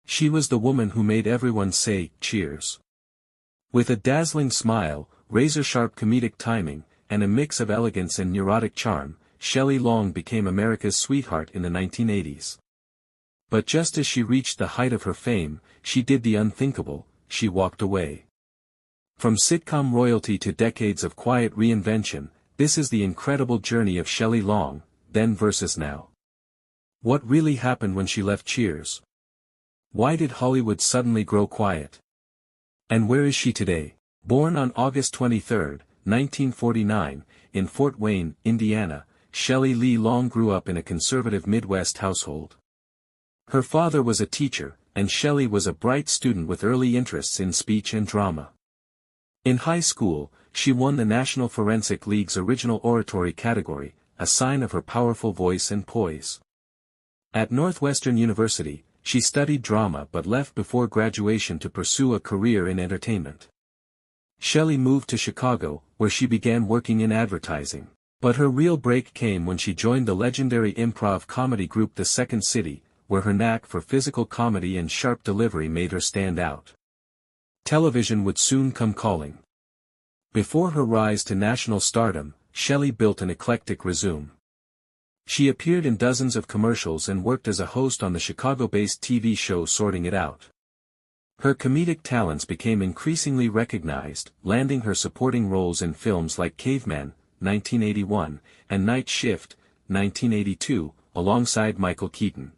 She was the woman who made everyone say, "Cheers." With a dazzling smile, razor-sharp comedic timing, and a mix of elegance and neurotic charm, Shelley Long became America's sweetheart in the 1980s. But just as she reached the height of her fame, she did the unthinkable: she walked away. From sitcom royalty to decades of quiet reinvention, this is the incredible journey of Shelley Long, then versus now. What really happened when she left Cheers? Why did Hollywood suddenly grow quiet? And where is she today? Born on August 23, 1949, in Fort Wayne, Indiana, Shelley Lee Long grew up in a conservative Midwest household. Her father was a teacher, and Shelley was a bright student with early interests in speech and drama. In high school, she won the National Forensic League's Original Oratory category, a sign of her powerful voice and poise. At Northwestern University, she studied drama but left before graduation to pursue a career in entertainment. Shelley moved to Chicago, where she began working in advertising. But her real break came when she joined the legendary improv comedy group The Second City, where her knack for physical comedy and sharp delivery made her stand out. Television would soon come calling. Before her rise to national stardom, Shelley built an eclectic resume. She appeared in dozens of commercials and worked as a host on the Chicago-based TV show Sorting It Out. Her comedic talents became increasingly recognized, landing her supporting roles in films like Caveman, 1981, and Night Shift, 1982, alongside Michael Keaton.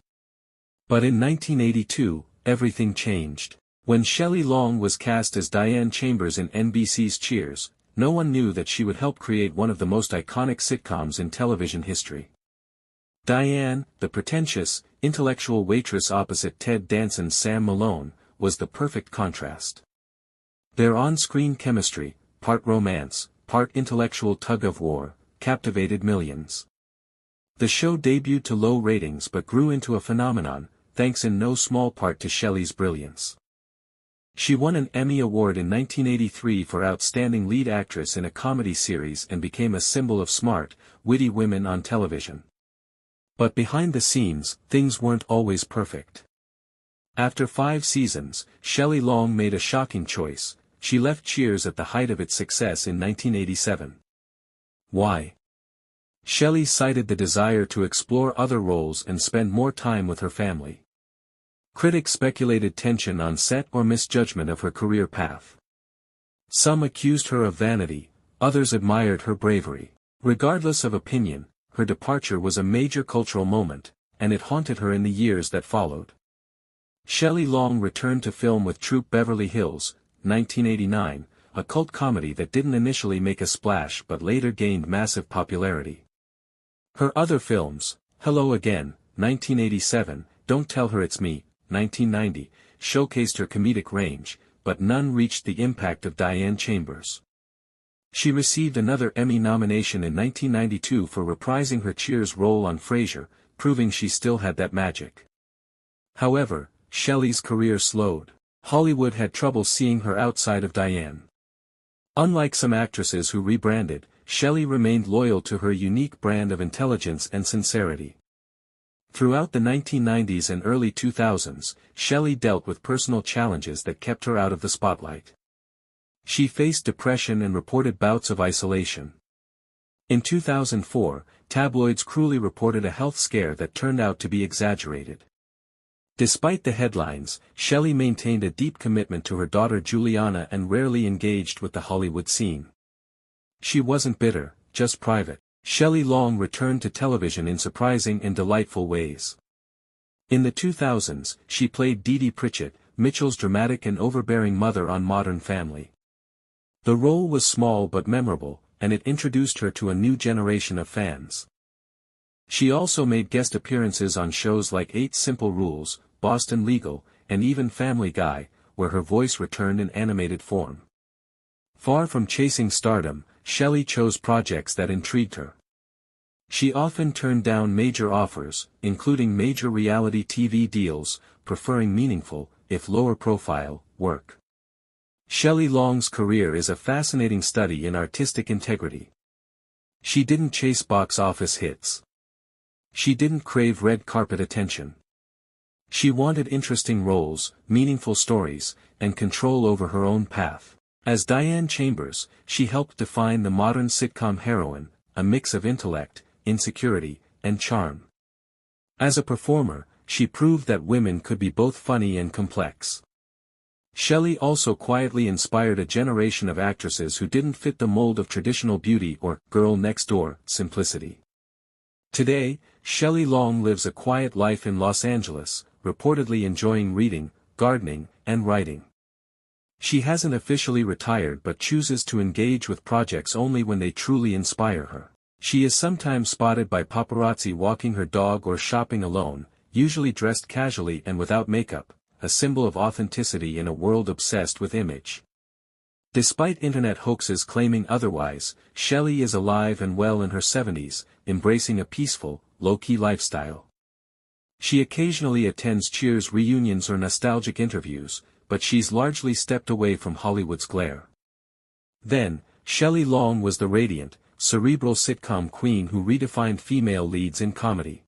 But in 1982, everything changed. When Shelley Long was cast as Diane Chambers in NBC's Cheers, no one knew that she would help create one of the most iconic sitcoms in television history. Diane, the pretentious, intellectual waitress opposite Ted Danson's Sam Malone, was the perfect contrast. Their on-screen chemistry, part romance, part intellectual tug-of-war, captivated millions. The show debuted to low ratings but grew into a phenomenon, thanks in no small part to Shelley's brilliance. She won an Emmy Award in 1983 for Outstanding Lead Actress in a Comedy Series and became a symbol of smart, witty women on television. But behind the scenes, things weren't always perfect. After 5 seasons, Shelley Long made a shocking choice: she left Cheers at the height of its success in 1987. Why? Shelley cited the desire to explore other roles and spend more time with her family. Critics speculated tension on set or misjudgment of her career path. Some accused her of vanity, others admired her bravery. Regardless of opinion, her departure was a major cultural moment, and it haunted her in the years that followed. Shelley Long returned to film with Troop Beverly Hills, 1989, a cult comedy that didn't initially make a splash but later gained massive popularity. Her other films, Hello Again, 1987, Don't Tell Her It's Me, 1990, showcased her comedic range, but none reached the impact of Diane Chambers. She received another Emmy nomination in 1992 for reprising her Cheers role on Frasier, proving she still had that magic. However, Shelley's career slowed. Hollywood had trouble seeing her outside of Diane. Unlike some actresses who rebranded, Shelley remained loyal to her unique brand of intelligence and sincerity. Throughout the 1990s and early 2000s, Shelley dealt with personal challenges that kept her out of the spotlight. She faced depression and reported bouts of isolation. In 2004, tabloids cruelly reported a health scare that turned out to be exaggerated. Despite the headlines, Shelley maintained a deep commitment to her daughter Juliana and rarely engaged with the Hollywood scene. She wasn't bitter, just private. Shelley Long returned to television in surprising and delightful ways. In the 2000s, she played Dee Dee Pritchett, Mitchell's dramatic and overbearing mother on Modern Family. The role was small but memorable, and it introduced her to a new generation of fans. She also made guest appearances on shows like 8 Simple Rules, Boston Legal, and even Family Guy, where her voice returned in animated form. Far from chasing stardom, Shelley chose projects that intrigued her. She often turned down major offers, including major reality TV deals, preferring meaningful, if lower-profile, work. Shelley Long's career is a fascinating study in artistic integrity. She didn't chase box office hits. She didn't crave red carpet attention. She wanted interesting roles, meaningful stories, and control over her own path. As Diane Chambers, she helped define the modern sitcom heroine, a mix of intellect, insecurity, and charm. As a performer, she proved that women could be both funny and complex. Shelley also quietly inspired a generation of actresses who didn't fit the mold of traditional beauty or girl next door simplicity. Today, Shelley Long lives a quiet life in Los Angeles, reportedly enjoying reading, gardening, and writing. She hasn't officially retired but chooses to engage with projects only when they truly inspire her. She is sometimes spotted by paparazzi walking her dog or shopping alone, usually dressed casually and without makeup, a symbol of authenticity in a world obsessed with image. Despite internet hoaxes claiming otherwise, Shelley is alive and well in her 70s, embracing a peaceful, low-key lifestyle. She occasionally attends Cheers reunions or nostalgic interviews, but she's largely stepped away from Hollywood's glare. Then, Shelley Long was the radiant, cerebral sitcom queen who redefined female leads in comedy.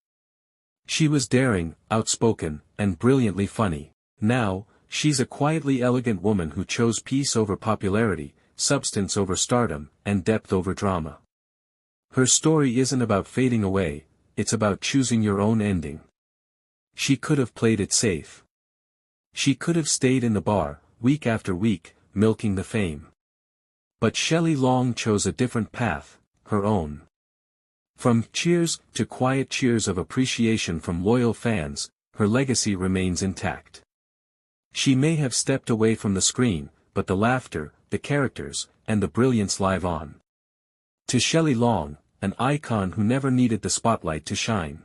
She was daring, outspoken, and brilliantly funny. Now, she's a quietly elegant woman who chose peace over popularity, substance over stardom, and depth over drama. Her story isn't about fading away, it's about choosing your own ending. She could have played it safe. She could have stayed in the bar, week after week, milking the fame. But Shelley Long chose a different path, her own. From cheers to quiet cheers of appreciation from loyal fans, her legacy remains intact. She may have stepped away from the screen, but the laughter, the characters, and the brilliance live on. To Shelley Long, an icon who never needed the spotlight to shine.